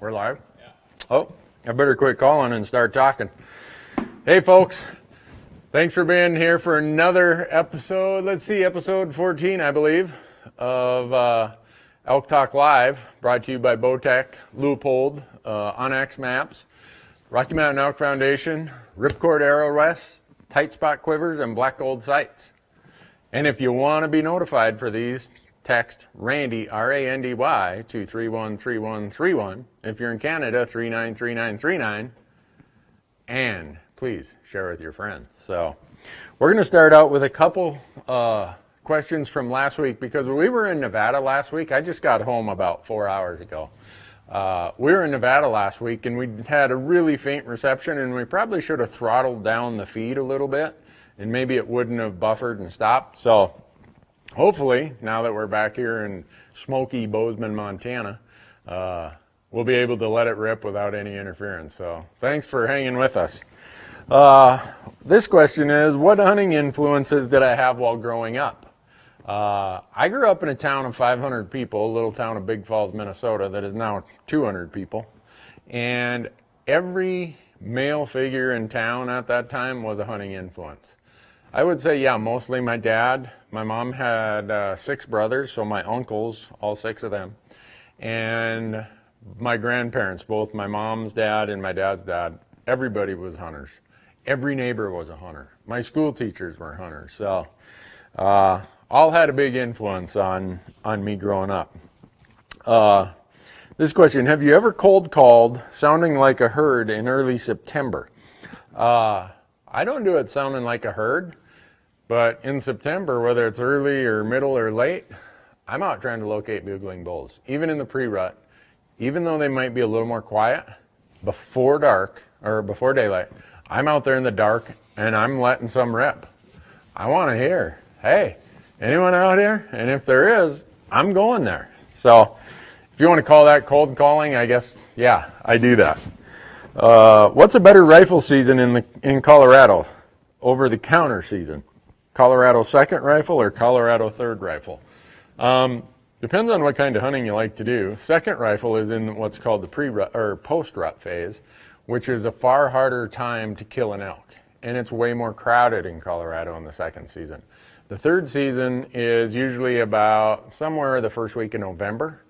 We're live? Yeah. Oh, I better quit calling and start talking. Hey, folks. Thanks for being here for another episode. Let's see, episode 14, I believe, of Elk Talk Live, brought to you by Bowtech, Leupold, onXmaps, Rocky Mountain Elk Foundation, Ripcord Arrow West, Tightspot Quivers, and Black Gold Sights. And if you want to be notified for these, text Randy, R-A-N-D-Y, to 313131. If you're in Canada, 393939. And please share with your friends. So we're going to start out with a couple questions from last week, because we were in Nevada last week. I just got home about 4 hours ago. We were in Nevada last week, and we had a really faint reception, and we probably should have throttled down the feed a little bit, and maybe it wouldn't have buffered and stopped. So hopefully, now that we're back here in smoky Bozeman, Montana, we'll be able to let it rip without any interference. So thanks for hanging with us. This question is, what hunting influences did I have while growing up? I grew up in a town of 500 people, a little town of Big Falls, Minnesota, that is now 200 people. And every male figure in town at that time was a hunting influence. I would say, yeah, mostly my dad. My mom had 6 brothers, so my uncles, all 6 of them. And my grandparents, both my mom's dad and my dad's dad, everybody was hunters. Every neighbor was a hunter. My school teachers were hunters. So all had a big influence on me growing up. This question, have you ever cold called sounding like a herd in early September? I don't do it sounding like a herd, but in September, whether it's early or middle or late, I'm out trying to locate bugling bulls, even in the pre-rut. Even though they might be a little more quiet, before dark or before daylight, I'm out there in the dark and I'm letting some rip. I want to hear, hey, anyone out here? And if there is, I'm going there. So if you want to call that cold calling, I guess, yeah, I do that. What's a better rifle season in Colorado over the counter season? Colorado second rifle or Colorado third rifle? Depends on what kind of hunting you like to do. Second rifle is in what's called the pre-rut or post-rut phase, which is a far harder time to kill an elk. And it's way more crowded in Colorado in the second season. The third season is usually about somewhere the first week in November.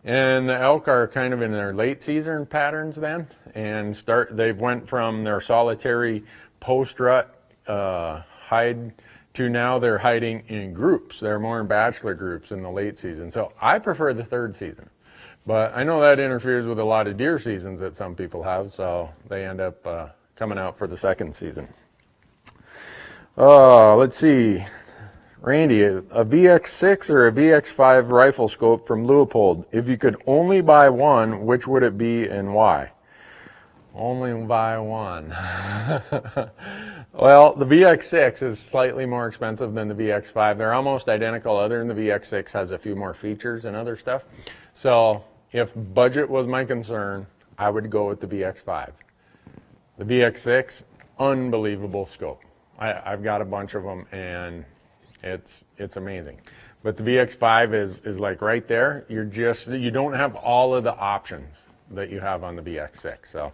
And the elk are kind of in their late season patterns then, and they've went from their solitary post-rut hide to now they're hiding in groups. They're more in bachelor groups in the late season. So I prefer the third season. But I know that interferes with a lot of deer seasons that some people have, so they end up coming out for the second season. Let's see. Randy, a VX6 or a VX5 rifle scope from Leupold. If you could only buy one, which would it be and why? Only buy one. Well, the VX6 is slightly more expensive than the VX5. They're almost identical, other than the VX6 has a few more features and other stuff. So if budget was my concern, I would go with the VX5. The VX6, unbelievable scope. I've got a bunch of them, and it's amazing. But the VX5 is like right there. You don't have all of the options that you have on the VX6. So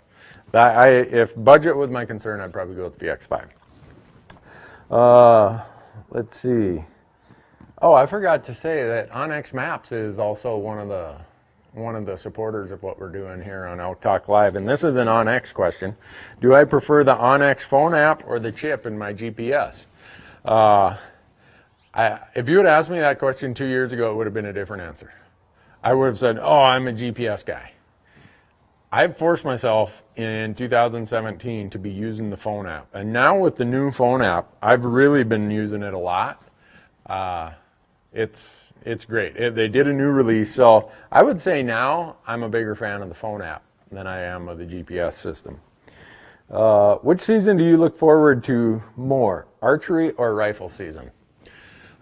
if budget was my concern, I'd probably go with the VX5. Let's see. Oh, I forgot to say that onXmaps is also one of the supporters of what we're doing here on Elk Talk Live. And this is an onX question. Do I prefer the onX phone app or the chip in my GPS? If you had asked me that question 2 years ago, it would have been a different answer. I would have said, oh, I'm a GPS guy. I've forced myself in 2017 to be using the phone app. And now with the new phone app, I've really been using it a lot. It's great. They did a new release. So I would say now I'm a bigger fan of the phone app than I am of the GPS system. Which season do you look forward to more, archery or rifle season?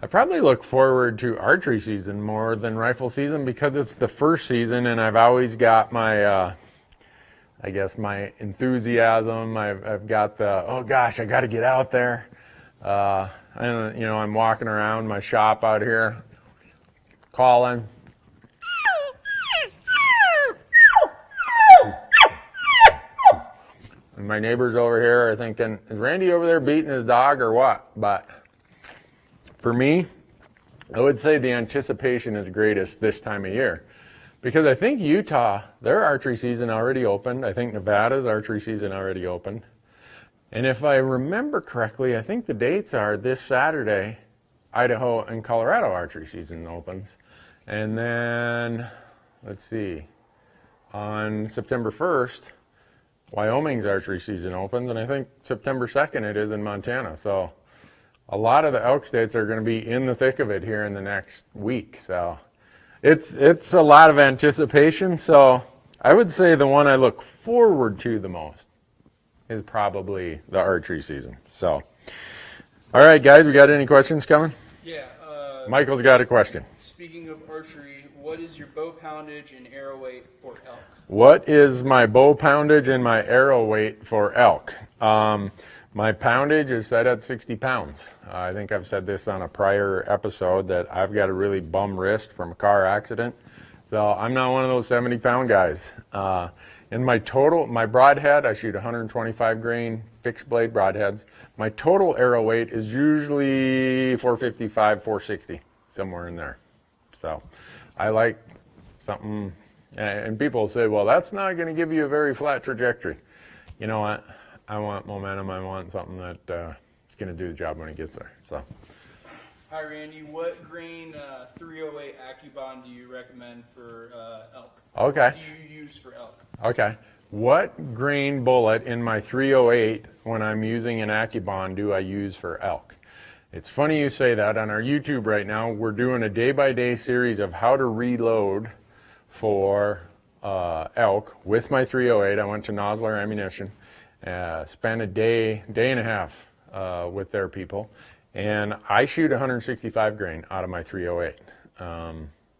I probably look forward to archery season more than rifle season because it's the first season and I've always got my I guess my enthusiasm. I've got the, oh gosh, I got to get out there. And you know, I'm walking around my shop out here, calling. And my neighbors over here are thinking, is Randy over there beating his dog or what? But for me, I would say the anticipation is greatest this time of year. Because I think Utah, their archery season already opened. I think Nevada's archery season already opened. And if I remember correctly, I think the dates are this Saturday, Idaho and Colorado archery season opens. And then, let's see, on September 1st, Wyoming's archery season opens. And I think September 2nd it is in Montana. So a lot of the elk states are going to be in the thick of it here in the next week. So it's a lot of anticipation. So I would say the one I look forward to the most is probably the archery season. So, all right, guys, we got any questions coming? Yeah. Michael's got a question. Speaking of archery, what is your bow poundage and arrow weight for elk? What is my bow poundage and my arrow weight for elk? My poundage is set at 60 pounds. I think I've said this on a prior episode that I've got a really bum wrist from a car accident. So I'm not one of those 70-pound guys. And my broadhead, I shoot 125 grain fixed blade broadheads. My total arrow weight is usually 455, 460, somewhere in there. So I like something, and people say, well, that's not going to give you a very flat trajectory. You know what? I want momentum. I want something that is going to do the job when it gets there. So. Hi, Randy. What grain 308 AccuBond do you recommend for elk? Okay. What do you use for elk? Okay. What grain bullet in my 308 when I'm using an AccuBond do I use for elk? It's funny you say that. On our YouTube right now, we're doing a day-by-day series of how to reload for elk with my 308. I went to Nosler Ammunition. Spent a day and a half with their people, and I shoot 165 grain out of my 308.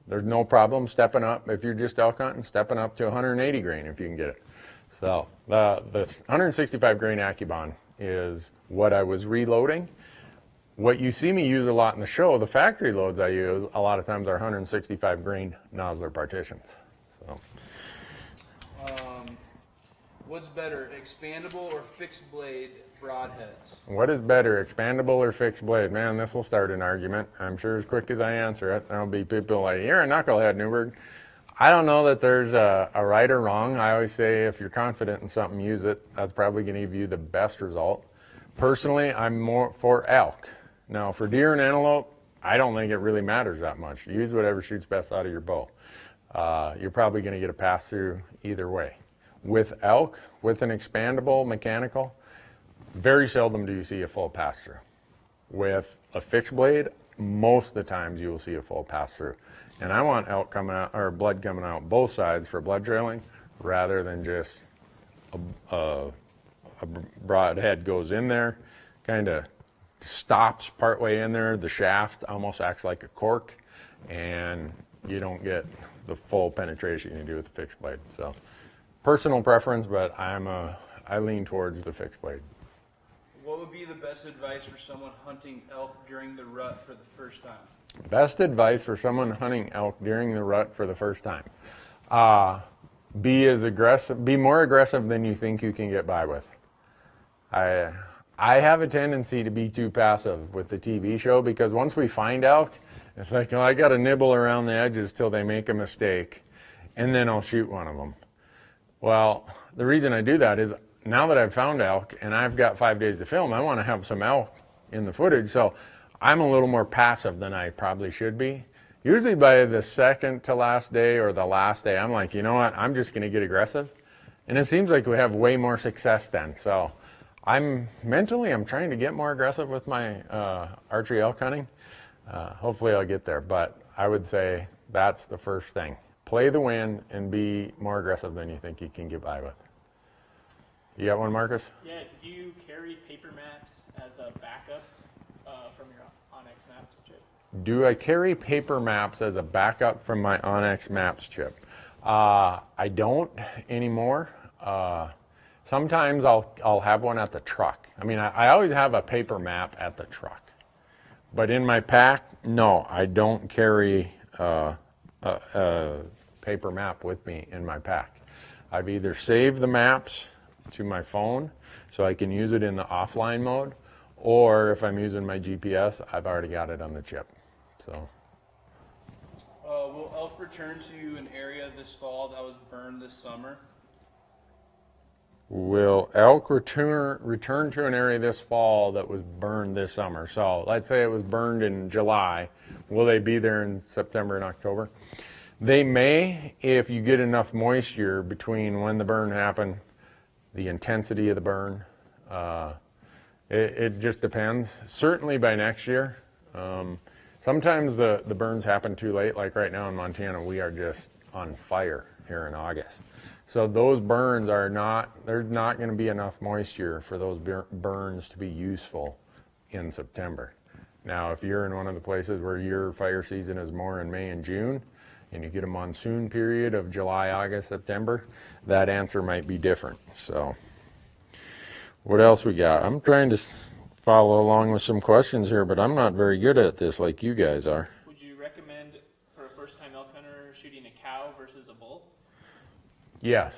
There's no problem stepping up if you're just elk hunting, stepping up to 180 grain if you can get it. So the 165 grain AccuBond is what I was reloading. What you see me use a lot in the show, the factory loads I use a lot of times are 165 grain Nosler partitions. So. What's better, expandable or fixed blade broadheads? What is better, expandable or fixed blade? Man, this will start an argument. I'm sure as quick as I answer it, there'll be people like, you're a knucklehead, Newberg. I don't know that there's a right or wrong. I always say if you're confident in something, use it. That's probably going to give you the best result. Personally, I'm more for elk. Now, for deer and antelope, I don't think it really matters that much. Use whatever shoots best out of your bow. You're probably going to get a pass-through either way. With elk, with an expandable mechanical, very seldom do you see a full pass-through. With a fixed blade, most of the times you will see a full pass-through. And I want elk coming out, or blood coming out both sides for blood trailing, rather than just a broadhead goes in there, kind of stops partway in there, the shaft almost acts like a cork, and you don't get the full penetration you do with the fixed blade. So. Personal preference, but I lean towards the fixed blade. What would be the best advice for someone hunting elk during the rut for the first time? Best advice for someone hunting elk during the rut for the first time. Be more aggressive than you think you can get by with. I have a tendency to be too passive with the TV show because once we find elk, it's like, oh, I got to nibble around the edges till they make a mistake, and then I'll shoot one of them. Well, the reason I do that is now that I've found elk and I've got 5 days to film, I want to have some elk in the footage. So I'm a little more passive than I probably should be. Usually by the second to last day or the last day, I'm like, you know what, I'm just going to get aggressive. And it seems like we have way more success then. So I'm trying to get more aggressive with my archery elk hunting. Hopefully I'll get there, but I would say that's the first thing. Play the wind and be more aggressive than you think you can get by with. You got one, Marcus? Yeah, do you carry paper maps as a backup from your onXmaps chip? Do I carry paper maps as a backup from my onXmaps chip? I don't anymore. Sometimes I'll have one at the truck. I mean, I always have a paper map at the truck. But in my pack, no, I don't carry a paper map with me in my pack. I've either saved the maps to my phone so I can use it in the offline mode, or if I'm using my GPS, I've already got it on the chip. So. Will elk return to an area this fall that was burned this summer? Will elk return to an area this fall that was burned this summer? So let's say it was burned in July. Will they be there in September and October? They may, if you get enough moisture between when the burn happened, the intensity of the burn. It just depends. Certainly by next year. Sometimes the burns happen too late. Like right now in Montana, we are just on fire here in August. So those burns are not, there's not going to be enough moisture for those burns to be useful in September. Now, if you're in one of the places where your fire season is more in May and June, and you get a monsoon period of July, August, September, that answer might be different. So what else we got? I'm trying to follow along with some questions here, but I'm not very good at this like you guys are. Would you recommend for a first-time elk hunter shooting a cow versus a bull? Yes.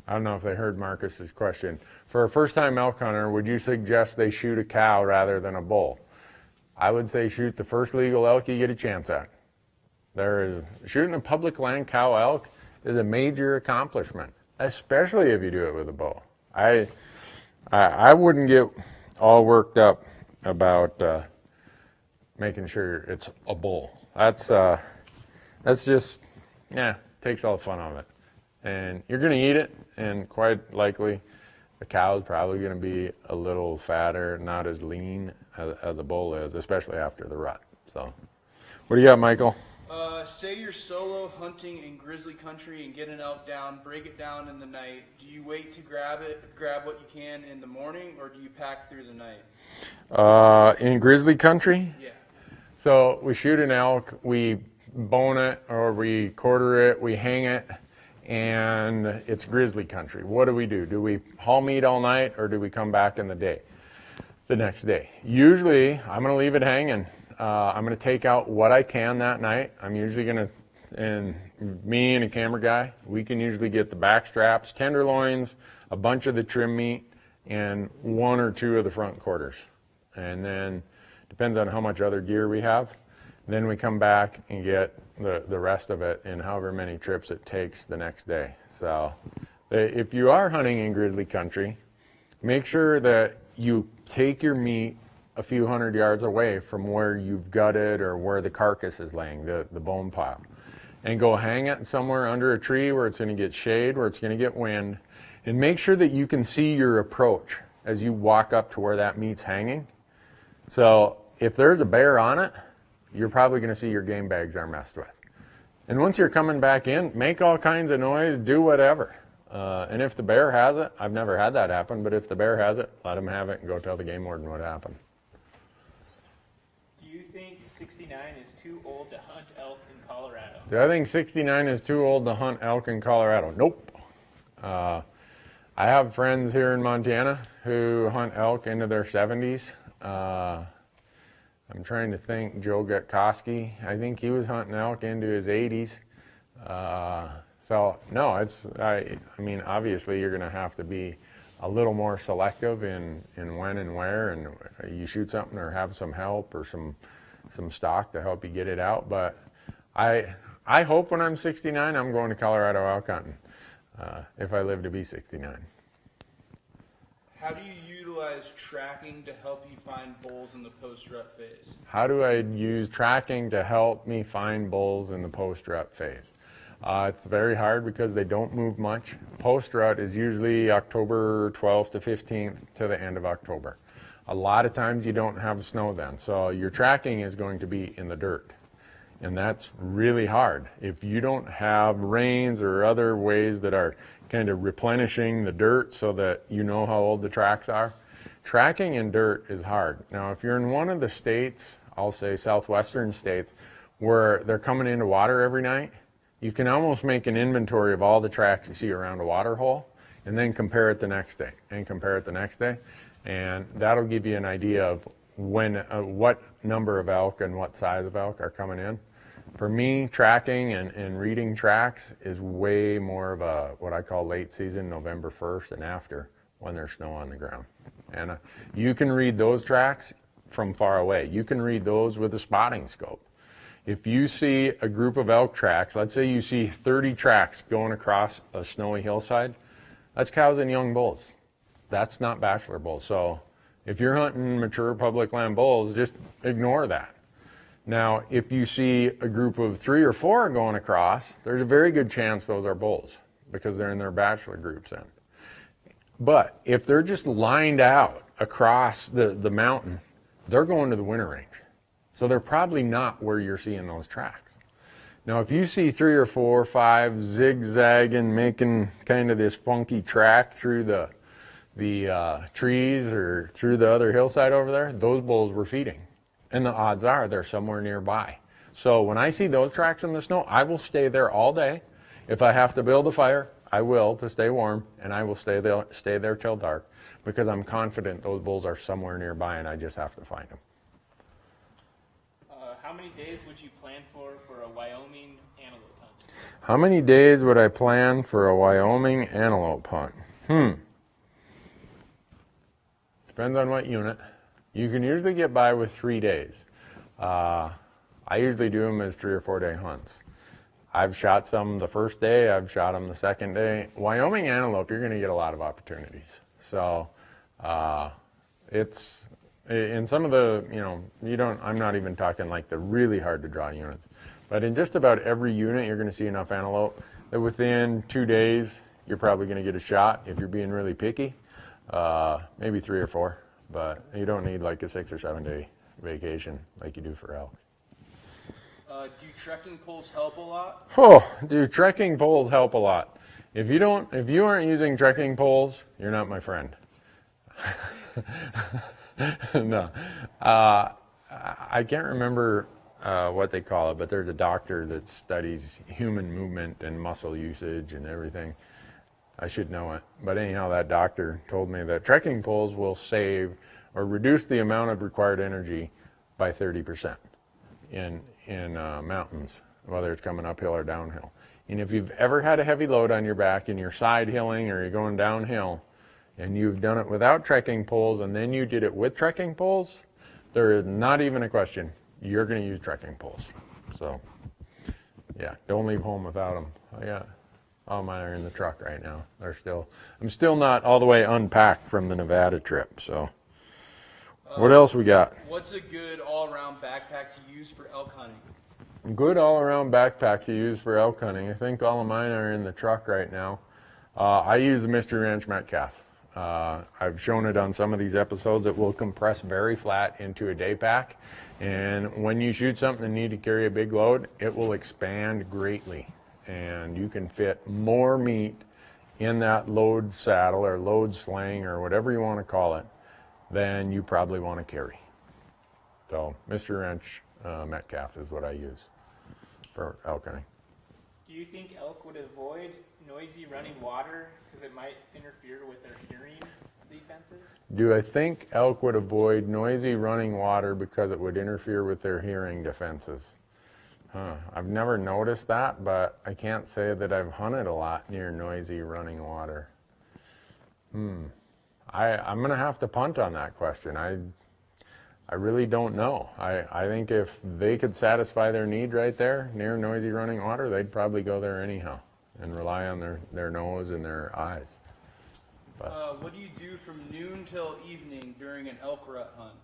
I don't know if they heard Marcus's question. For a first-time elk hunter, would you suggest they shoot a cow rather than a bull? I would say shoot the first legal elk you get a chance at. Shooting a public land cow elk is a major accomplishment, especially if you do it with a bow. I wouldn't get all worked up about making sure it's a bull. That's just, takes all the fun out of it. And you're going to eat it, and quite likely the cow is probably going to be a little fatter, not as lean as a bull is, especially after the rut. So, what do you got, Michael? Say you're solo hunting in grizzly country and get an elk down, break it down in the night. Do you wait to grab what you can in the morning, or do you pack through the night? In grizzly country? Yeah. So we shoot an elk, we bone it, or we quarter it, we hang it, and it's grizzly country. What do? Do we haul meat all night, or do we come back in the next day? Usually, I'm going to leave it hanging. I'm going to take out what I can that night. I'm usually going to, and me and a camera guy, we can usually get the back straps, tenderloins, a bunch of the trim meat, and 1 or 2 of the front quarters. And then, depends on how much other gear we have, then we come back and get the rest of it in however many trips it takes the next day. So if you are hunting in grizzly country, make sure that you take your meat a few hundred yards away from where you've gutted or where the carcass is laying, the bone pile, and go hang it somewhere under a tree where it's going to get shade, where it's going to get wind, and make sure that you can see your approach as you walk up to where that meat's hanging. So if there's a bear on it, you're probably going to see your game bags are messed with. And once you're coming back in, make all kinds of noise, do whatever. And if the bear has it, I've never had that happen, but if the bear has it, let him have it and go tell the game warden what happened. Do you think 69 is too old to hunt elk in Colorado? Do I think 69 is too old to hunt elk in Colorado? Nope. I have friends here in Montana who hunt elk into their 70s. I'm trying to think, Joe Gutkowski, I think he was hunting elk into his 80s. So no, I mean, obviously you're going to have to be a little more selective in when and where, and you shoot something or have some help or some stock to help you get it out. But I hope when I'm 69, I'm going to Colorado elk hunting, if I live to be 69. How do you utilize tracking to help you find bulls in the post-rut phase? How do I use tracking to help me find bulls in the post-rut phase? It's very hard because they don't move much. Post-rut is usually October 12th to 15th to the end of October. A lot of times you don't have snow then, so your tracking is going to be in the dirt. And that's really hard. If you don't have rains or other ways that are kind of replenishing the dirt so that you know how old the tracks are, tracking in dirt is hard. Now, if you're in one of the states, I'll say southwestern states, where they're coming into water every night, you can almost make an inventory of all the tracks you see around a water hole and then compare it the next day and compare it the next day. And that'll give you an idea of when, what number of elk and what size of elk are coming in. For me, tracking and reading tracks is way more of a, what I call late season, November 1st and after, when there's snow on the ground. And you can read those tracks from far away. You can read those with a spotting scope. If you see a group of elk tracks, let's say you see 30 tracks going across a snowy hillside, that's cows and young bulls. That's not bachelor bulls. So if you're hunting mature public land bulls, just ignore that. Now, if you see a group of 3 or 4 going across, there's a very good chance those are bulls because they're in their bachelor groups then. But if they're just lined out across the mountain, they're going to the winter range. So they're probably not where you're seeing those tracks. Now, if you see 3 or 4 or 5 zigzagging, making kind of this funky track through the trees or through the other hillside over there, those bulls were feeding. And the odds are they're somewhere nearby. So when I see those tracks in the snow, I will stay there all day. If I have to build a fire, I will to stay warm, and I will stay there till dark because I'm confident those bulls are somewhere nearby and I just have to find them. How many days would you plan for a Wyoming antelope hunt? How many days would I plan for a Wyoming antelope hunt? Depends on what unit. You can usually get by with 3 days. I usually do them as 3 or 4 day hunts. I've shot some the first day, I've shot them the second day. Wyoming antelope, you're going to get a lot of opportunities. So it's, in some of the, I'm not even talking like the really hard to draw units, but in just about every unit, you're going to see enough antelope that within 2 days, you're probably going to get a shot if you're being really picky, maybe 3 or 4. But you don't need like a 6 or 7 day vacation like you do for elk. Do trekking poles help a lot? Oh, do trekking poles help a lot? If you aren't using trekking poles, you're not my friend. No, I can't remember what they call it, but there's a doctor that studies human movement and muscle usage and everything. I should know it. But anyhow, that doctor told me that trekking poles will save or reduce the amount of required energy by 30% in mountains, whether it's coming uphill or downhill. And if you've ever had a heavy load on your back and you're side hilling or you're going downhill and you've done it without trekking poles and then you did it with trekking poles, there is not even a question. You're going to use trekking poles. So, yeah, don't leave home without them. Yeah. All mine are in the truck right now. I'm still not all the way unpacked from the Nevada trip. So, what else we got? What's a good all-around backpack to use for elk hunting? Good all-around backpack to use for elk hunting. I think all of mine are in the truck right now. I use the Mystery Ranch Metcalf. I've shown it on some of these episodes. It will compress very flat into a day pack. And when you shoot something and need to carry a big load, it will expand greatly. And you can fit more meat in that load saddle or load sling or whatever you want to call it than you probably want to carry. So Mystery Ranch Metcalf is what I use for elk hunting. Do you think elk would avoid noisy running water because it might interfere with their hearing defenses? Do I think elk would avoid noisy running water because it would interfere with their hearing defenses? I've never noticed that, but I can't say that I've hunted a lot near noisy running water. I'm going to have to punt on that question. I really don't know. I think if they could satisfy their need right there near noisy running water, they'd probably go there anyhow and rely on their nose and their eyes. What do you do from noon till evening during an elk rut hunt?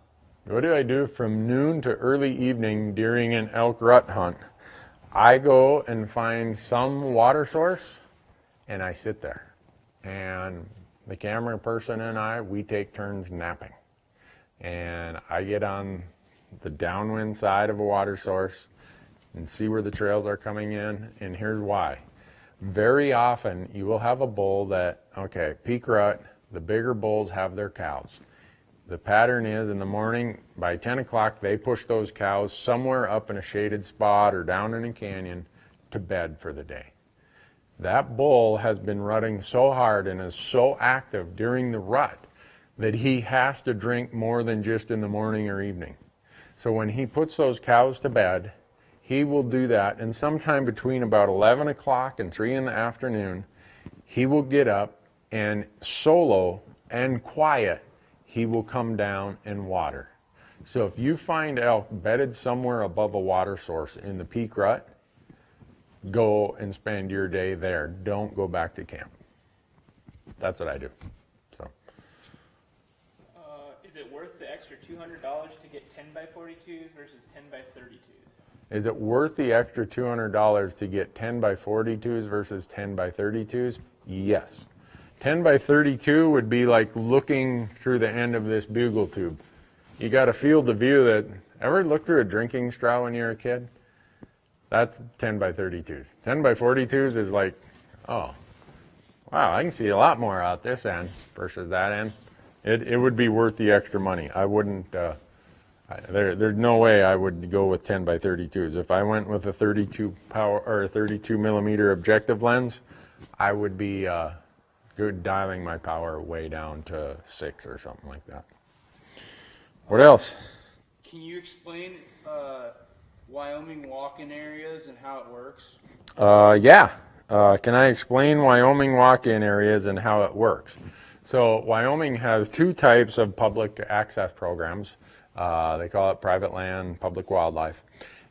What do I do from noon to early evening during an elk rut hunt? I go and find some water source and I sit there. And the camera person and I, we take turns napping. And I get on the downwind side of a water source and see where the trails are coming in. And here's why. Very often you will have a bull that, okay, peak rut, the bigger bulls have their cows. The pattern is in the morning, by 10 o'clock, they push those cows somewhere up in a shaded spot or down in a canyon to bed for the day. That bull has been rutting so hard and is so active during the rut that he has to drink more than just in the morning or evening. So when he puts those cows to bed, he will do that, and sometime between about 11 o'clock and 3 in the afternoon, he will get up and solo and quiet, he will come down and water. So if you find elk bedded somewhere above a water source in the peak rut, go and spend your day there. Don't go back to camp. That's what I do. So. Is it worth the extra $200 to get 10 by 42s versus 10 by 32s? Is it worth the extra $200 to get 10 by 42s versus 10 by 32s? Yes. 10 by 32 would be like looking through the end of this bugle tube. You got a field of view that, ever look through a drinking straw when you're a kid? That's 10 by 32s. 10 by 42s is like, oh, wow, I can see a lot more out this end versus that end. It would be worth the extra money. I wouldn't, there's no way I would go with 10 by 32s. If I went with a 32 power or a 32 millimeter objective lens, I would be dialing my power way down to 6 or something like that. What else? Can you explain Wyoming walk-in areas and how it works? Yeah. Can I explain Wyoming walk-in areas and how it works? So Wyoming has 2 types of public access programs. They call it private land, public wildlife.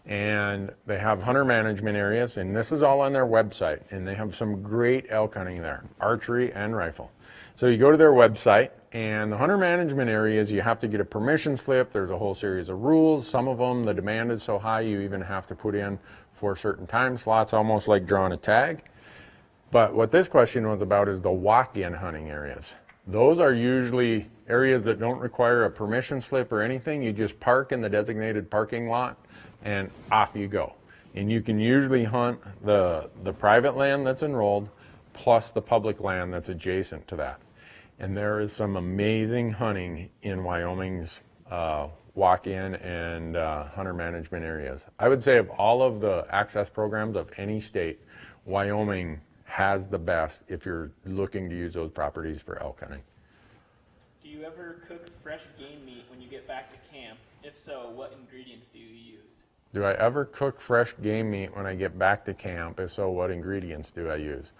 And they have hunter management areas, and this is all on their website. And they have some great elk hunting there, archery and rifle. So you go to their website, and the hunter management areas, you have to get a permission slip. There's a whole series of rules. Some of them, the demand is so high, you even have to put in for certain time slots, almost like drawing a tag. But what this question was about is the walk-in hunting areas. Those are usually areas that don't require a permission slip or anything. You just park in the designated parking lot, and off you go. And you can usually hunt the private land that's enrolled, plus the public land that's adjacent to that. And there is some amazing hunting in Wyoming's walk-in and hunter management areas. I would say of all of the access programs of any state, Wyoming has the best if you're looking to use those properties for elk hunting. Do you ever cook fresh game meat when you get back to camp? If so, what ingredients do you use? Do I ever cook fresh game meat when I get back to camp? If so, what ingredients do I use?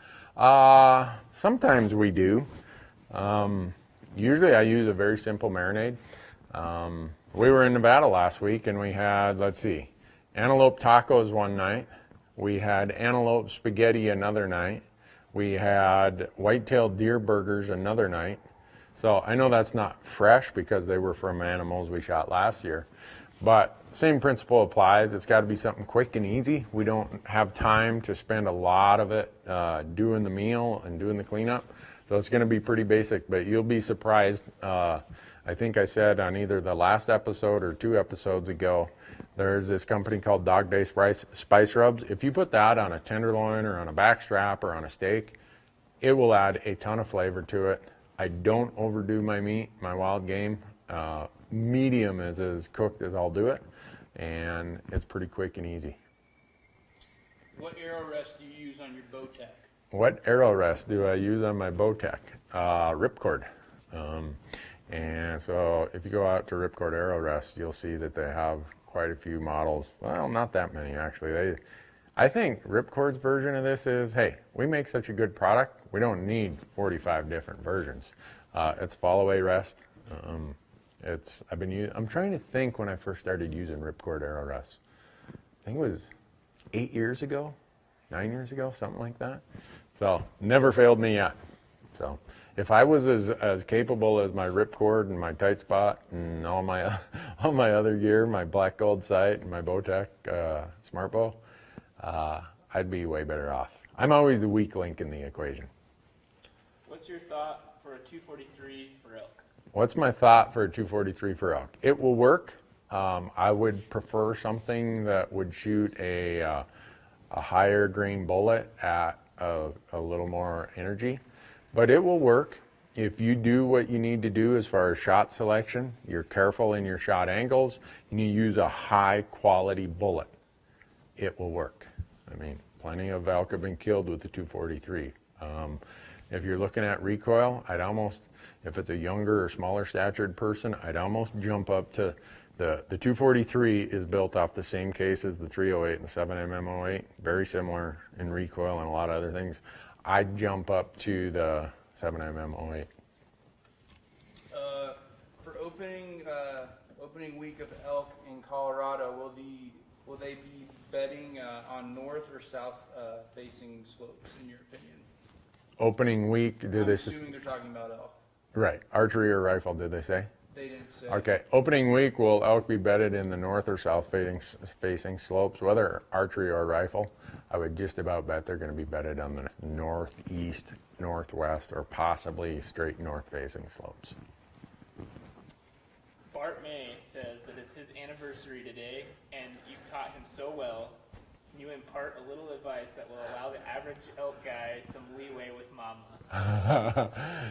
Sometimes we do. Usually I use a very simple marinade. We were in Nevada last week and we had, let's see, antelope tacos one night. We had antelope spaghetti another night. We had white-tailed deer burgers another night. So I know that's not fresh because they were from animals we shot last year. But same principle applies. It's got to be something quick and easy. We don't have time to spend a lot of it doing the meal and doing the cleanup. So it's going to be pretty basic, but you'll be surprised. I think I said on either the last episode or 2 episodes ago, there's this company called Dog Day Spice Rubs. If you put that on a tenderloin or on a backstrap or on a steak, it will add a ton of flavor to it. I don't overdo my meat, my wild game. Medium is as cooked as I'll do it, and it's pretty quick and easy. What arrow rest do you use on your Bowtech? What arrow rest do I use on my Bowtech? Ripcord. And so if you go out to Ripcord arrow rest, you'll see that they have quite a few models. Well, not that many actually. I think Ripcord's version of this is, hey, we make such a good product, we don't need 45 different versions. It's fall away rest. I'm trying to think when I first started using Ripcord arrow rest. I think it was 8 years ago, 9 years ago, something like that. So never failed me yet. So if I was as capable as my Ripcord and my Tightspot and all my other gear, my black gold sight and my Bowtech smart bow, I'd be way better off. I'm always the weak link in the equation. What's your thought for a 243 for elk? What's my thought for a 243 for elk? It will work. I would prefer something that would shoot a higher grain bullet at a little more energy, but it will work. If you do what you need to do as far as shot selection, you're careful in your shot angles, and you use a high quality bullet, it will work. I mean, plenty of elk have been killed with the 243. If you're looking at recoil, if it's a younger or smaller statured person, I'd almost jump up to The 243 is built off the same case as the 308 and the 7mm08, very similar in recoil and a lot of other things. I'd jump up to the 7mm08. For opening week of elk in Colorado, will they be bedding on north or south facing slopes, in your opinion? Opening week, I'm assuming they're talking about elk. Right, archery or rifle, did they say? They didn't say. Okay, opening week will elk be bedded in the north or south facing slopes, whether archery or rifle. I would just about bet they're going to be bedded on the northeast, northwest, or possibly straight north facing slopes. Bart May says that it's his anniversary today, and you've taught him so well. Can you impart a little advice that will allow the average elk guy some leeway with mama?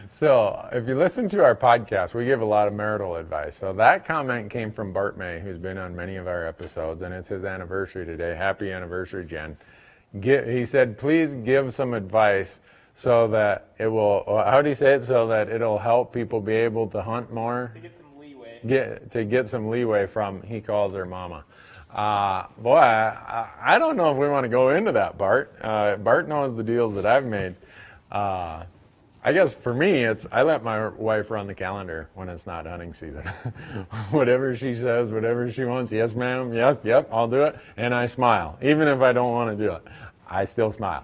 So, if you listen to our podcast, we give a lot of marital advice. So that comment came from Bart May, who's been on many of our episodes, and it's his anniversary today. Happy anniversary, Jen. He said, please give some advice so that it will, how do you say it? So that it'll help people be able to hunt more. To get some leeway. To get some leeway from, he calls her mama. Boy, I don't know if we want to go into that, Bart. Bart knows the deals that I've made. I guess for me, I let my wife run the calendar when it's not hunting season. Whatever she says, whatever she wants, yes ma'am, yep, I'll do it. And I smile. Even if I don't want to do it, I still smile.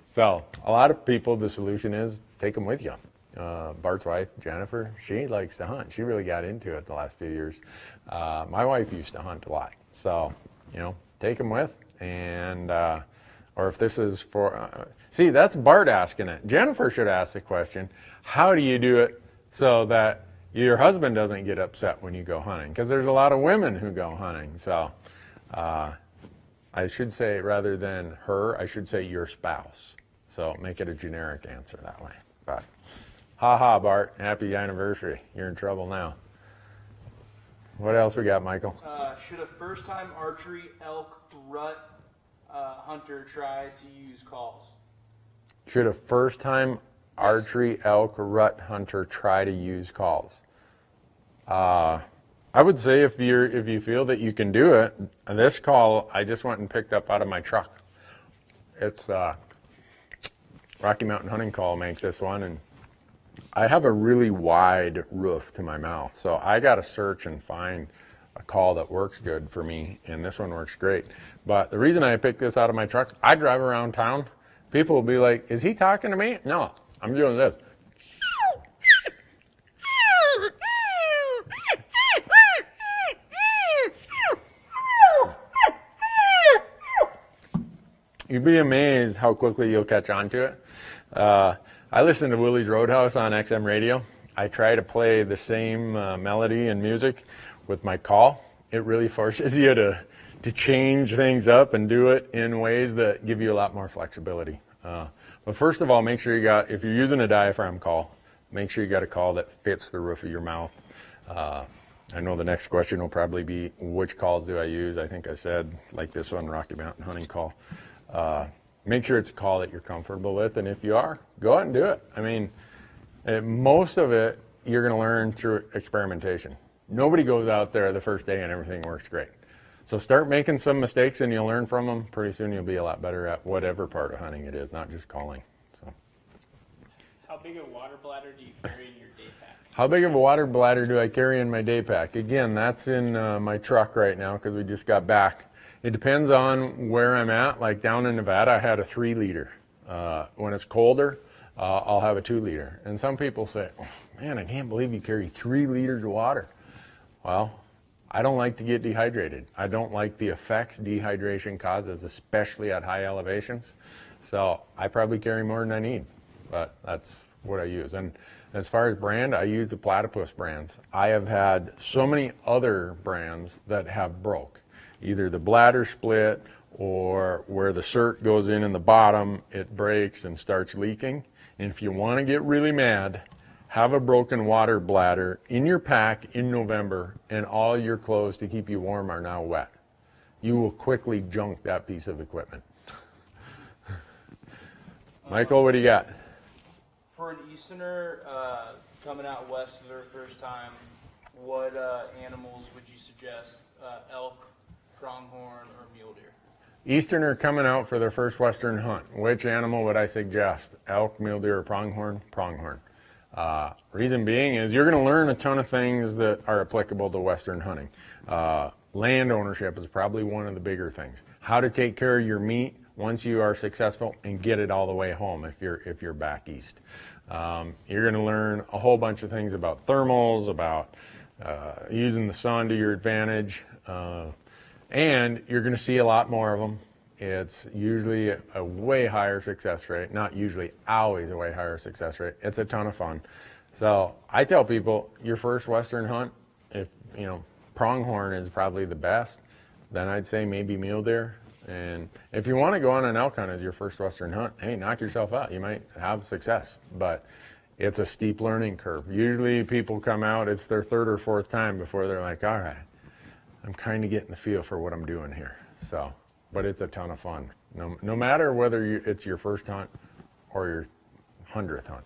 So a lot of people, the solution is take them with you. Bart's wife, Jennifer, she likes to hunt. She really got into it the last few years. My wife used to hunt a lot. So, take them with. And, or if this is for, see, that's Bart asking it. Jennifer should ask the question, how do you do it so that your husband doesn't get upset when you go hunting? Because there's a lot of women who go hunting. So, I should say, rather than her, I should say your spouse. So make it a generic answer that way. But, ha, Bart, happy anniversary. You're in trouble now. What else we got, Michael? Should a first-time archery elk rut hunter try to use calls? Should a first-time archery elk rut hunter try to use calls? I would say if you feel that you can do it, this call I just went and picked up out of my truck. It's Rocky Mountain Hunting Call makes this one, and I have a really wide roof to my mouth, so I got to search and find a call that works good for me, and this one works great. But the reason I picked this out of my truck, I drive around town, people will be like, is he talking to me? No, I'm doing this. You'd be amazed how quickly you'll catch on to it. I listen to Willie's Roadhouse on XM radio. I try to play the same melody and music with my call. It really forces you to change things up and do it in ways that give you a lot more flexibility. But first of all, make sure if you're using a diaphragm call, make sure you got a call that fits the roof of your mouth. I know the next question will probably be, which calls do I use? I think I said, like this one, Rocky Mountain Hunting Call. Make sure it's a call that you're comfortable with, and if you are, go out and do it. I mean, most of it you're going to learn through experimentation. Nobody goes out there the first day and everything works great. So start making some mistakes and you'll learn from them. Pretty soon you'll be a lot better at whatever part of hunting it is, not just calling. So, how big a water bladder do you carry in your day pack? How big of a water bladder do I carry in my day pack? Again, that's in my truck right now because we just got back. It depends on where I'm at. Like down in Nevada, I had a 3-liter. When it's colder, I'll have a 2-liter. And some people say, oh, man, I can't believe you carry 3 liters of water. Well, I don't like to get dehydrated. I don't like the effects dehydration causes, especially at high elevations. So I probably carry more than I need, but that's what I use. And as far as brand, I use the Platypus brands. I have had so many other brands that have broke. Either the bladder split or where the cert goes in the bottom, it breaks and starts leaking. And if you want to get really mad, have a broken water bladder in your pack in November and all your clothes to keep you warm are now wet. You will quickly junk that piece of equipment. Michael, what do you got? For an Easterner coming out west for their first time, what animals would you suggest? Elk, pronghorn, or mule deer? Easterner coming out for their first Western hunt. Which animal would I suggest? Elk, mule deer, or pronghorn? Pronghorn. Reason being is you're going to learn a ton of things that are applicable to Western hunting. Land ownership is probably one of the bigger things. How to take care of your meat once you are successful and get it all the way home if you're back east. You're going to learn a whole bunch of things about thermals, about using the sun to your advantage, and you're going to see a lot more of them. It's usually a way higher success rate. Not usually, always a way higher success rate. It's a ton of fun. So I tell people, your first Western hunt, if pronghorn is probably the best, then I'd say maybe mule deer. And if you want to go on an elk hunt as your first Western hunt, hey, knock yourself out. You might have success, but it's a steep learning curve. Usually people come out, it's their third or fourth time before they're like, all right, I'm kind of getting the feel for what I'm doing here. So, but it's a ton of fun. No matter whether it's your first hunt or your 100th hunt.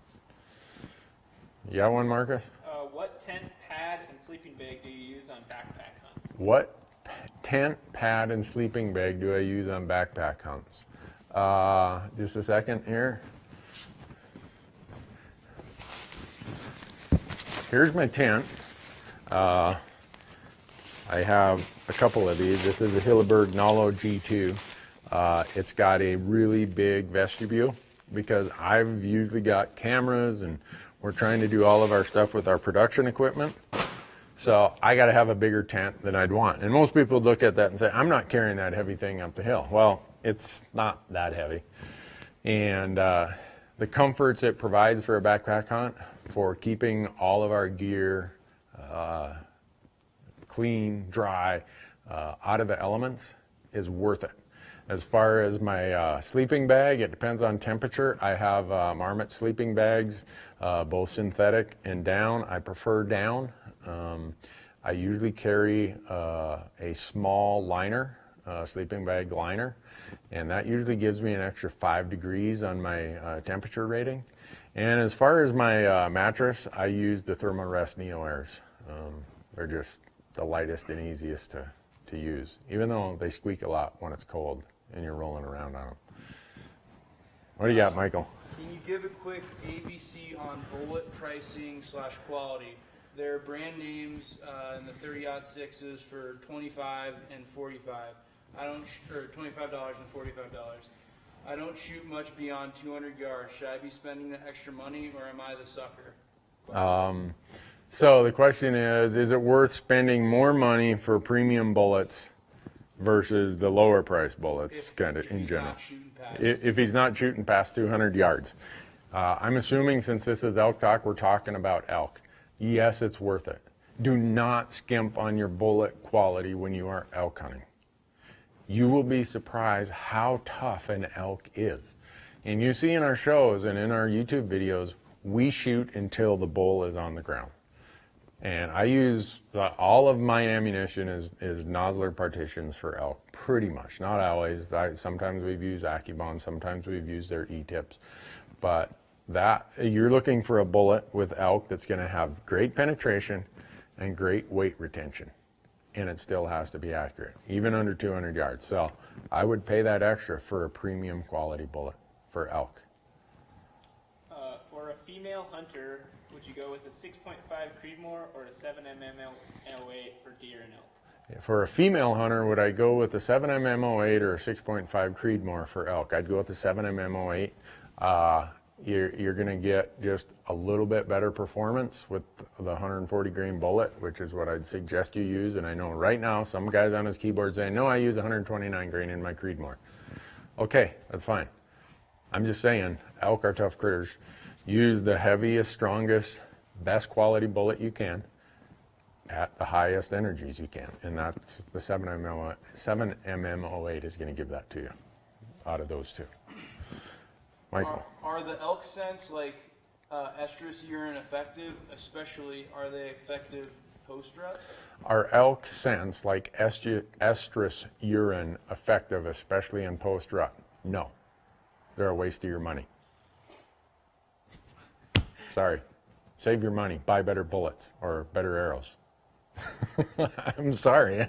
You got one, Marcus? What tent, pad, and sleeping bag do you use on backpack hunts? What tent, pad, and sleeping bag do I use on backpack hunts? Just a second here. Here's my tent. I have a couple of these. This is a Hilleberg Nalo G2. It's got a really big vestibule because I've usually got cameras and we're trying to do all of our stuff with our production equipment. So I got to have a bigger tent than I'd want. And most people look at that and say, I'm not carrying that heavy thing up the hill. Well, it's not that heavy. And the comforts it provides for a backpack hunt, for keeping all of our gear clean, dry, out of the elements, is worth it. As far as my sleeping bag, it depends on temperature. I have Marmot sleeping bags, both synthetic and down. I prefer down. I usually carry a small liner, sleeping bag liner, and that usually gives me an extra 5 degrees on my temperature rating. And as far as my mattress, I use the Thermarest Neo Airs. They're just the lightest and easiest to use, even though they squeak a lot when it's cold and you're rolling around on them. What do you got, Michael? Can you give a quick ABC on bullet pricing / quality? There are brand names in the 30-06s for $25 and $45. Or $25 and $45. I don't shoot much beyond 200 yards. Should I be spending the extra money, or am I the sucker? So the question is it worth spending more money for premium bullets versus the lower price bullets, kind of in general? If he's not shooting past 200 yards. I'm assuming since this is Elk Talk, we're talking about elk. Yes, it's worth it. Do not skimp on your bullet quality when you are elk hunting. You will be surprised how tough an elk is. And you see in our shows and in our YouTube videos, we shoot until the bull is on the ground. And I use all of my ammunition is nozzler partitions for elk, pretty much. Not always. Sometimes we've used AccuBond, sometimes we've used their E-tips. But that you're looking for a bullet with elk that's going to have great penetration and great weight retention. And it still has to be accurate, even under 200 yards. So I would pay that extra for a premium quality bullet for elk. For a female hunter, would you go with a 6.5 Creedmoor or a 7mm08 for deer and elk? For a female hunter, would I go with the 7mm08 or a 6.5 Creedmoor for elk? I'd go with the 7mm08. You're going to get just a little bit better performance with the 140 grain bullet, which is what I'd suggest you use. And I know right now some guys on his keyboard saying, no, I use 129 grain in my Creedmoor. Okay, that's fine. I'm just saying, elk are tough critters. Use the heaviest, strongest, best quality bullet you can at the highest energies you can. And that's the 7mm08 is going to give that to you out of those two. Michael. Are the elk scents like estrus urine effective? Especially, are they effective post-rut? Are elk scents like estrus urine effective, especially in post-rut? No. They're a waste of your money. Sorry. Save your money. Buy better bullets or better arrows. I'm sorry.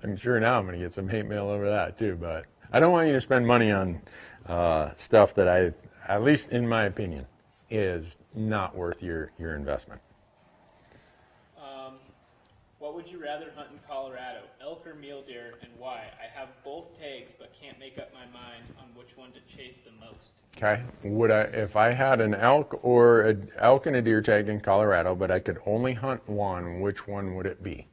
I'm sure now I'm going to get some hate mail over that too, but I don't want you to spend money on stuff that at least in my opinion, is not worth your investment. What would you rather hunt in Colorado, elk or mule deer, and why? I have both tags, but can't make up my mind on which one to chase the most. Okay. If I had an elk and a deer tag in Colorado, but I could only hunt one, which one would it be?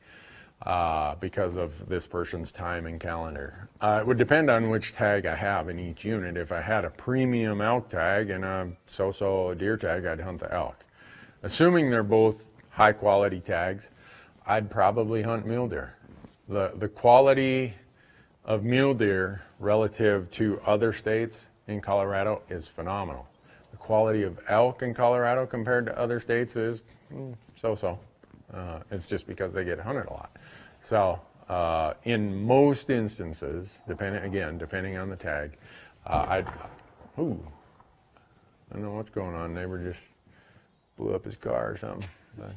Because of this person's time and calendar. It would depend on which tag I have in each unit. If I had a premium elk tag and a so-so deer tag, I'd hunt the elk. Assuming they're both high quality tags, I'd probably hunt mule deer. The quality of mule deer relative to other states in Colorado is phenomenal. The quality of elk in Colorado compared to other states is so-so. It's just because they get hunted a lot. So in most instances, depending on the tag, I don't know what's going on. Neighbor just blew up his car or something. But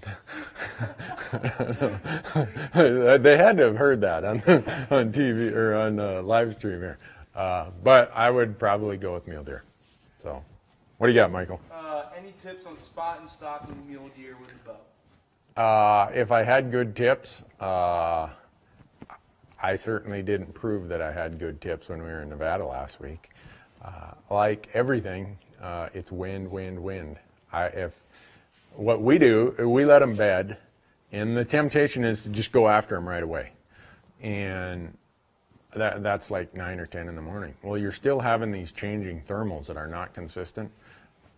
they had to have heard that on TV or on live stream here. But I would probably go with mule deer. So, what do you got, Michael? Any tips on spot and stalking mule deer with a bow? If I had good tips, I certainly didn't prove that I had good tips when we were in Nevada last week. Like everything, it's wind, wind, wind. What we do, we let them bed, and the temptation is to just go after them right away. And that's like 9 or 10 in the morning. Well, you're still having these changing thermals that are not consistent.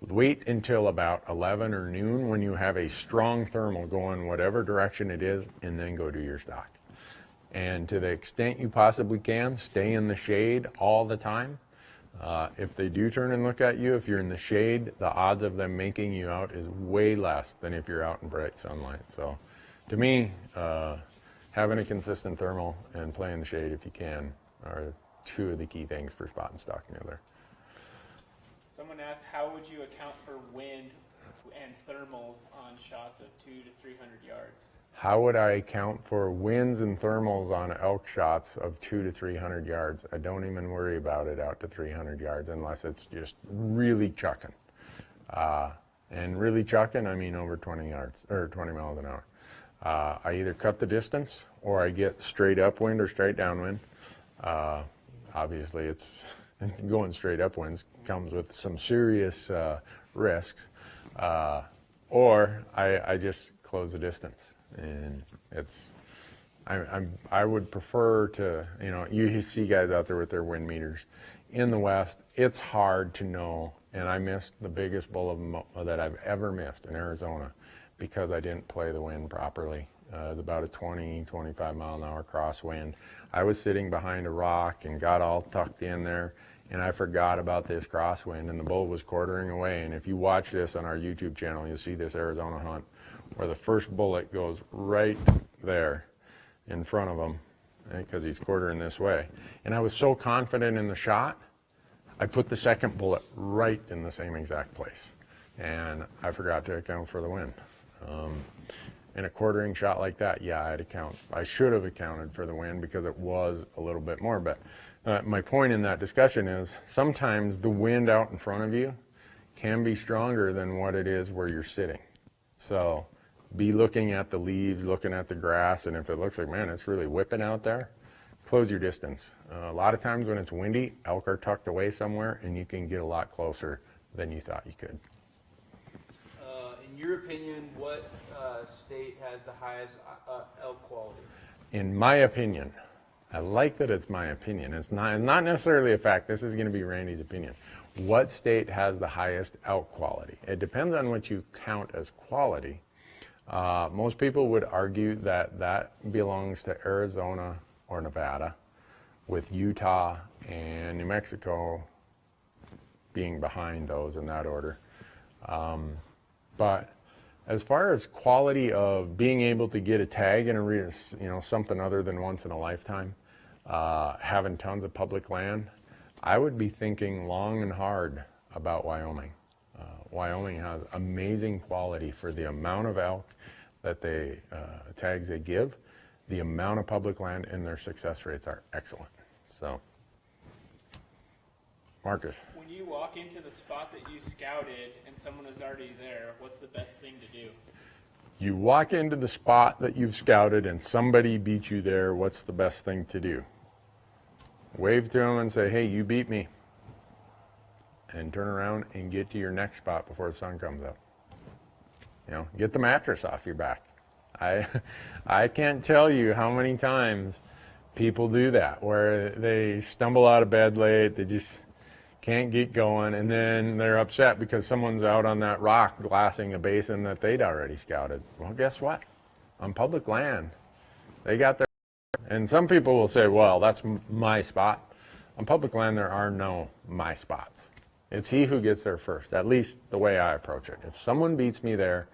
Wait until about 11 or noon when you have a strong thermal going whatever direction it is, and then go do your stalk. And to the extent you possibly can, stay in the shade all the time. If they do turn and look at you, if you're in the shade, the odds of them making you out is way less than if you're out in bright sunlight. So to me, having a consistent thermal and playing the shade if you can are two of the key things for spot and stalk mule deer. Someone asked, how would you account for wind and thermals on shots of 200 to 300 yards? How would I account for winds and thermals on elk shots of 200 to 300 yards? I don't even worry about it out to 300 yards unless it's just really chucking. And really chucking, I mean over 20 yards or 20 miles an hour. I either cut the distance or I get straight upwind or straight downwind. Obviously, it's going straight upwinds comes with some serious risks. Or I just close the distance. And I would prefer to, you see guys out there with their wind meters. In the West, it's hard to know, and I missed the biggest bull that I've ever missed in Arizona because I didn't play the wind properly. It was about a 20, 25 mile an hour crosswind. I was sitting behind a rock and got all tucked in there, and I forgot about this crosswind, and the bull was quartering away. And if you watch this on our YouTube channel, you'll see this Arizona hunt where the first bullet goes right there in front of him because he's quartering this way. And I was so confident in the shot, I put the second bullet right in the same exact place. And I forgot to account for the wind. In a quartering shot like that, yeah, I should have accounted for the wind because it was a little bit more. But my point in that discussion is sometimes the wind out in front of you can be stronger than what it is where you're sitting. So be looking at the leaves, looking at the grass, and if it looks like, man, it's really whipping out there, close your distance. A lot of times when it's windy, elk are tucked away somewhere, and you can get a lot closer than you thought you could. In your opinion, what state has the highest elk quality? In my opinion, I like that it's my opinion. It's not necessarily a fact. This is going to be Randy's opinion. What state has the highest elk quality? It depends on what you count as quality. Most people would argue that belongs to Arizona or Nevada, with Utah and New Mexico being behind those in that order. But as far as quality of being able to get a tag in something other than once in a lifetime, having tons of public land, I would be thinking long and hard about Wyoming. Wyoming has amazing quality for the amount of elk that they tags they give, the amount of public land, and their success rates are excellent. So, Marcus. When you walk into the spot that you scouted and someone is already there, what's the best thing to do? You walk into the spot that you've scouted and somebody beat you there, what's the best thing to do? Wave to them and say, hey, you beat me. And turn around and get to your next spot before the sun comes up. You know, get the mattress off your back. I can't tell you how many times people do that, where they stumble out of bed late, they just can't get going, and then they're upset because someone's out on that rock glassing a basin that they'd already scouted. Well, guess what? On public land, they got their... And some people will say, well, that's my spot. On public land, there are no my spots. It's he who gets there first, at least the way I approach it. If someone beats me there,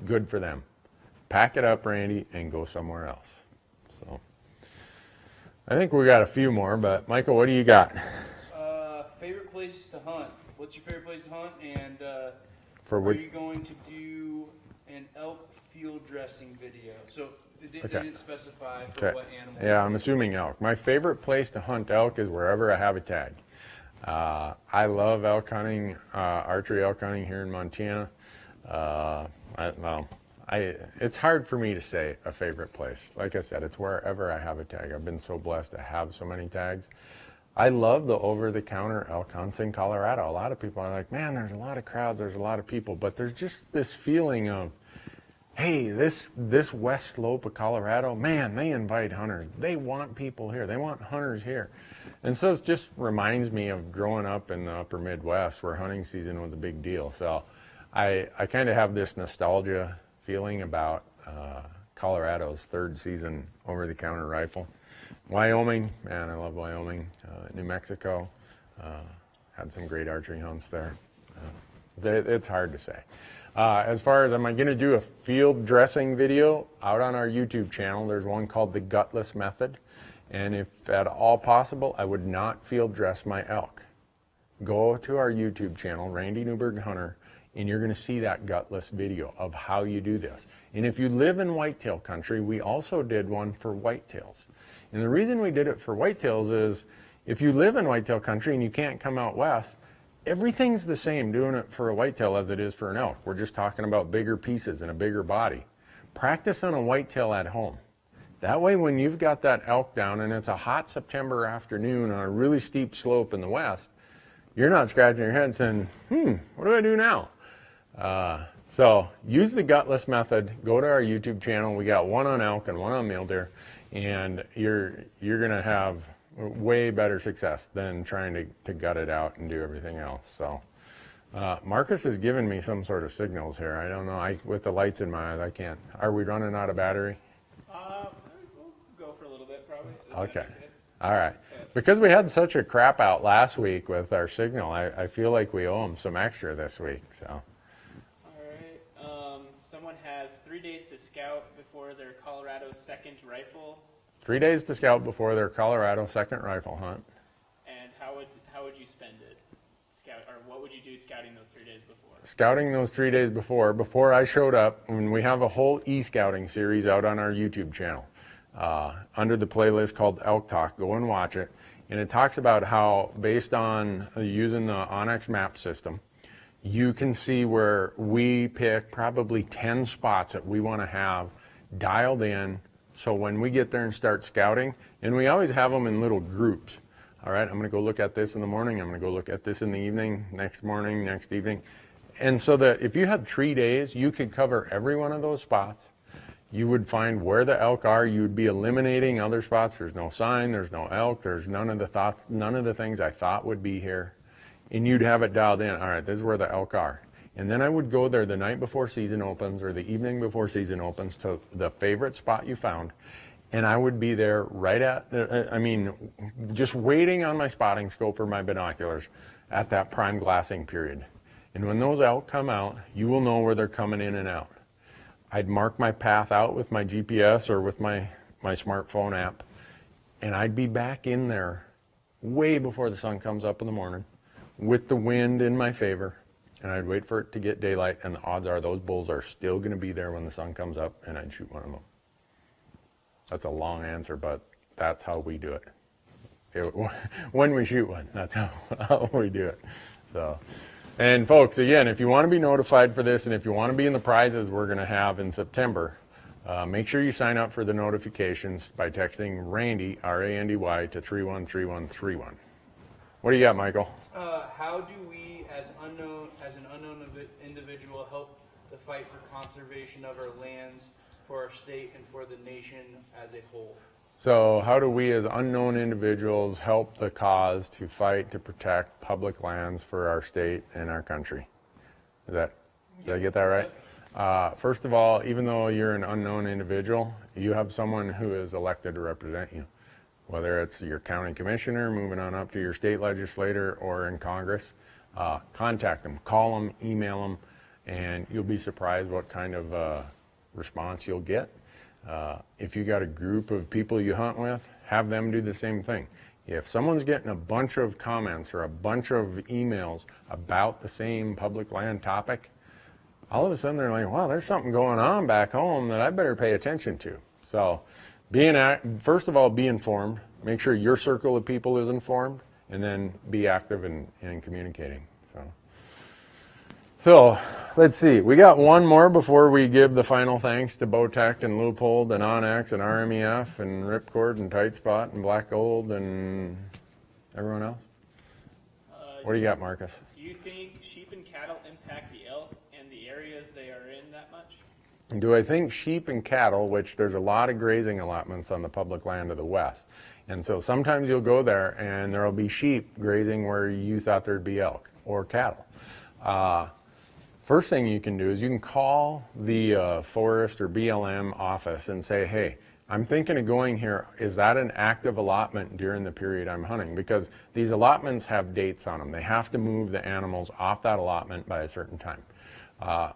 good for them. Pack it up, Randy, and go somewhere else. So, I think we got a few more, but Michael, what do you got? Favorite places to hunt. What's your favorite place to hunt? And Are you going to do an elk field dressing video? So it didn't specify for what animal. Yeah, I'm assuming elk. My favorite place to hunt elk is wherever I have a tag. I love elk hunting, archery elk hunting here in Montana. It's hard for me to say a favorite place. Like I said, it's wherever I have a tag. I've been so blessed to have so many tags. I love the over-the-counter elk hunts in Colorado. A lot of people are like, man, there's a lot of crowds, there's a lot of people, but there's just this feeling of, hey, this west slope of Colorado, man, they invite hunters. They want people here. They want hunters here. And so it just reminds me of growing up in the upper Midwest where hunting season was a big deal. So I kind of have this nostalgia feeling about Colorado's third season over-the-counter rifle. Wyoming, man, I love Wyoming. New Mexico, had some great archery hunts there. It's hard to say. As far as, am I going to do a field dressing video out on our YouTube channel? There's one called the Gutless Method. And if at all possible, I would not field dress my elk. Go to our YouTube channel, Randy Newberg Hunter, and you're going to see that gutless video of how you do this. And if you live in whitetail country, we also did one for whitetails. And the reason we did it for whitetails is if you live in whitetail country and you can't come out west, everything's the same doing it for a whitetail as it is for an elk. We're just talking about bigger pieces and a bigger body. Practice on a whitetail at home. That way when you've got that elk down and it's a hot September afternoon on a really steep slope in the west, you're not scratching your head saying, what do I do now? So use the gutless method. Go to our YouTube channel. We got one on elk and one on mule deer. And you're going to have way better success than trying to gut it out and do everything else. So Marcus has given me some sort of signals here. I don't know. With the lights in my eyes, I can't. Are we running out of battery? We'll go for a little bit, probably. Okay. All right. Because we had such a crap out last week with our signal, I feel like we owe them some extra this week. So. All right. Someone has 3 days to scout before their Colorado second rifle. 3 days to scout before their Colorado second rifle hunt. And how would you spend it? Or what would you do scouting those 3 days before? Scouting those 3 days before I showed up, when we have a whole e-scouting series out on our YouTube channel under the playlist called Elk Talk. Go and watch it. And it talks about how, based on using the onXmaps system, you can see where we pick probably 10 spots that we want to have dialed in. So when we get there and start scouting, and we always have them in little groups. All right, I'm going to go look at this in the morning. I'm going to go look at this in the evening, next morning, next evening. And so that if you had 3 days, you could cover every one of those spots. You would find where the elk are. You would be eliminating other spots. There's no sign. There's no elk. There's none of the things I thought would be here. And you'd have it dialed in. All right, this is where the elk are. And then I would go there the night before season opens or the evening before season opens to the favorite spot you found. And I would be there just waiting on my spotting scope or my binoculars at that prime glassing period. And when those elk come out, you will know where they're coming in and out. I'd mark my path out with my GPS or with my smartphone app. And I'd be back in there way before the sun comes up in the morning with the wind in my favor. and I'd wait for it to get daylight, and the odds are those bulls are still going to be there when the sun comes up, and I'd shoot one of them. That's a long answer, but that's how we do it. When we shoot one, that's how we do it. So, and folks, again, if you want to be notified for this, and if you want to be in the prizes we're going to have in September, make sure you sign up for the notifications by texting Randy, R-A-N-D-Y, to 313131. What do you got, Michael? How do we, as an unknown individual, help the fight for conservation of our lands, for our state, and for the nation as a whole? So how do we as unknown individuals help the cause to fight to protect public lands for our state and our country? Did I get that right? First of all, even though you're an unknown individual, you have someone who is elected to represent you. Whether it's your county commissioner, moving on up to your state legislator, or in Congress, contact them, call them, email them, and you'll be surprised what kind of response you'll get. If you got a group of people you hunt with, have them do the same thing. If someone's getting a bunch of comments or a bunch of emails about the same public land topic, all of a sudden they're like, wow, there's something going on back home that I better pay attention to. So first of all, be informed. Make sure your circle of people is informed, and then be active in communicating. So let's see. We got one more before we give the final thanks to Bowtech and Leupold and onX and RMEF and Ripcord and Tightspot and Black Gold and everyone else. What do you got, Marcus? Do you think sheep and cattle impact the elk and the areas they are in that much? Do I think sheep and cattle, which there's a lot of grazing allotments on the public land of the West, and so sometimes you'll go there and there'll be sheep grazing where you thought there'd be elk or cattle. First thing you can do is you can call the forest or BLM office and say, hey, I'm thinking of going here. Is that an active allotment during the period I'm hunting? Because these allotments have dates on them. They have to move the animals off that allotment by a certain time.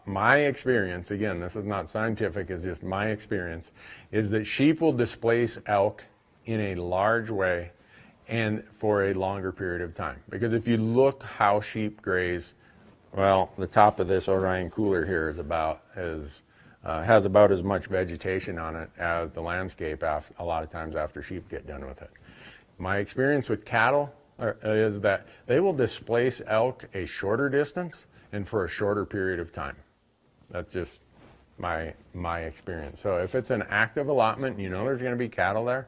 My experience, again, this is not scientific, it's just my experience, is that sheep will displace elk in a large way and for a longer period of time. Because if you look how sheep graze, well, the top of this Orion cooler here is has about as much vegetation on it as the landscape a lot of times after sheep get done with it. My experience with cattle is that they will displace elk a shorter distance and for a shorter period of time. That's just my experience. So if it's an active allotment, you know there's going to be cattle there,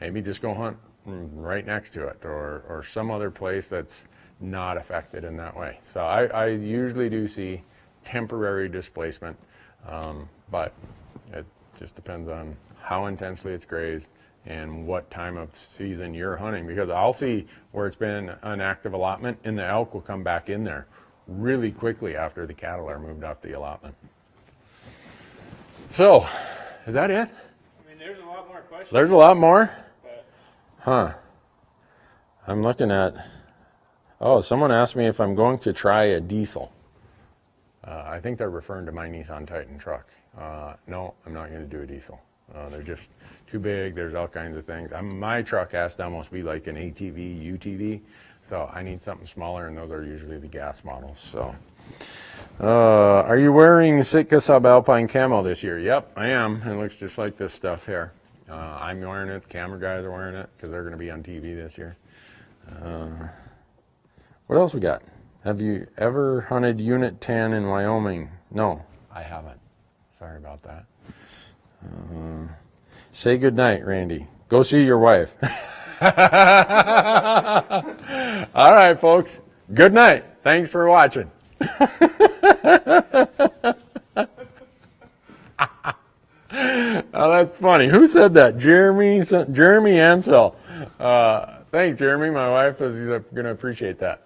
maybe just go hunt right next to it or some other place that's not affected in that way. So I usually do see temporary displacement, but it just depends on how intensely it's grazed and what time of season you're hunting, because I'll see where it's been an active allotment and the elk will come back in there really quickly after the cattle are moved off the allotment. So, is that it? I mean, there's a lot more questions. There's a lot more? But Huh. I'm looking at, someone asked me if I'm going to try a diesel. I think they're referring to my Nissan Titan truck. No, I'm not going to do a diesel. They're just too big. There's all kinds of things. My truck has to almost be like an ATV, UTV. So I need something smaller, and those are usually the gas models. So, are you wearing Sitka Subalpine camo this year? Yep, I am. It looks just like this stuff here. I'm wearing it. The camera guys are wearing it because they're going to be on TV this year. What else we got? Have you ever hunted Unit 10 in Wyoming? No, I haven't. Sorry about that. Say good night, Randy. Go see your wife. All right, folks. Good night. Thanks for watching. Oh, that's funny. Who said that? Jeremy Ansel. Thanks, Jeremy. My wife is going to appreciate that.